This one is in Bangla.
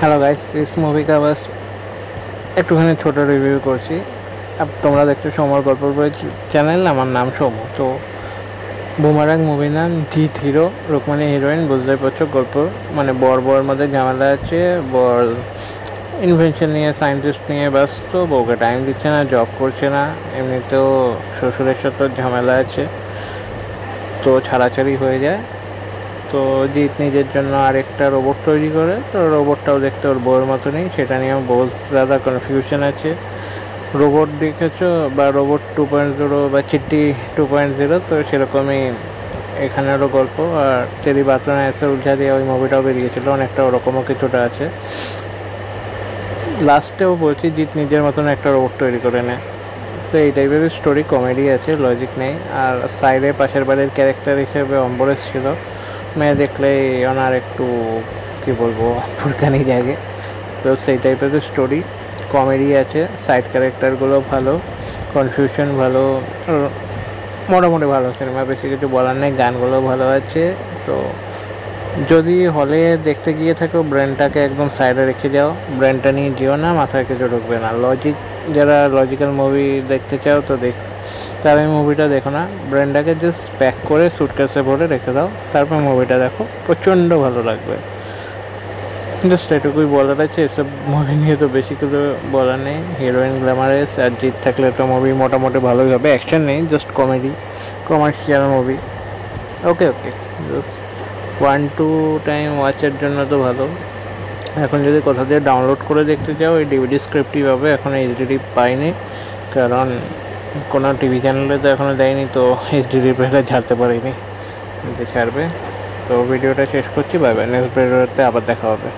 हेलो गाइस, इस मूवी का बस একটুখানি ছোট রিভিউ করছি। তোমরা দেখছো সমর গল্প বই চ্যানেল, আমার নাম সোমু। তো বুমারাং মুভি নাম, জিৎ হিরো, রুকমানি হিরোইন, বুঝতেই পারছো গল্প। মানে বর মধ্যে ঝামেলা আছে। বর ইনভেনশন নিয়ে, সায়েন্টিস্ট নিয়ে ব্যস্ত, বউকে টাইম দিচ্ছে না, জব করছে না। এমনিতেও শ্বশুরের সাথে ঝামেলা আছে, তো ছাড়াছাড়ি হয়ে যায়। তো জিৎ নিজের জন্য আরেকটা রোবট তৈরি করে। তো রোবটটাও দেখতে ওর বউয়ের মতনই, সেটা নিয়েও বহু দাদা কনফিউশন আছে। রোবট দেখেছো বা রোবট 2.0 বা চিট্টি 2.0, তো সেরকমই এখানেরও গল্প। আর তেরি বাত না এসে উলঝা দিয়ে ওই মুভিটাও বেরিয়েছিল, অনেকটা ওরকমও কিছুটা আছে। লাস্টেও বলছি, জিৎ নিজের মতন একটা রোবট তৈরি করে নেয়। তো এই টাইপের স্টোরি, কমেডি আছে, লজিক নেই। আর সাইডে পাশের বাড়ির ক্যারেক্টার হিসেবে অম্বরেশ ছিল। মেয়ে দেখলেই ওনার একটু কী বলবো, ফুরকানি জাগে। তো সেই টাইপের স্টোরি, কমেডি আছে, সাইড ক্যারেক্টারগুলো ভালো, কনফিউশন ভালো, মোটামুটি ভালো সিনেমা, বেশি কিছু বলার নেই। গানগুলো ভালো আছে। তো যদি হলে দেখতে গিয়ে থাকো, ব্রেনটাকে একদম সাইডে রেখে যাও, ব্রেনটা নিয়ে যেও না, মাথায় কিছু ঢুকবে না। যারা লজিক্যাল মুভি দেখতে চাও তো তার এই মুভিটা দেখো না। ব্রেনটাকে জাস্ট প্যাক করে সুটকেসে ভরে রেখে দাও, তারপর মুভিটা দেখো, প্রচণ্ড ভালো লাগবে। জাস্ট এটুকুই বলার আছে। এসব মুভি নিয়ে তো বেশি কিছু বলার নেই। হিরোইন গ্ল্যামারাস, আর জিৎ থাকলে তো মুভি মোটামুটি ভালোই হবে। অ্যাকশন নেই, জাস্ট কমেডি, কমার্শিয়াল মুভি। ওকে ওকে, জাস্ট 1-2 টাইম ওয়াচের জন্য তো ভালো। এখন যদি কোথা দিয়ে ডাউনলোড করে দেখতে চাও, ওই ডিভিডি স্ক্রিপ্টই পাবে। এখন এইচডিডি পাইনি, কারণ কোনো টিভি চ্যানেলে তো এখনও দেয়নি, তো এইচডিডি প্লেয়ারে ছাড়তে পারিনি, যে ছাড়বে। তো ভিডিওটা শেষ করছি। বাই বাই, নেক্সট ভিডিওতে আবার দেখা হবে।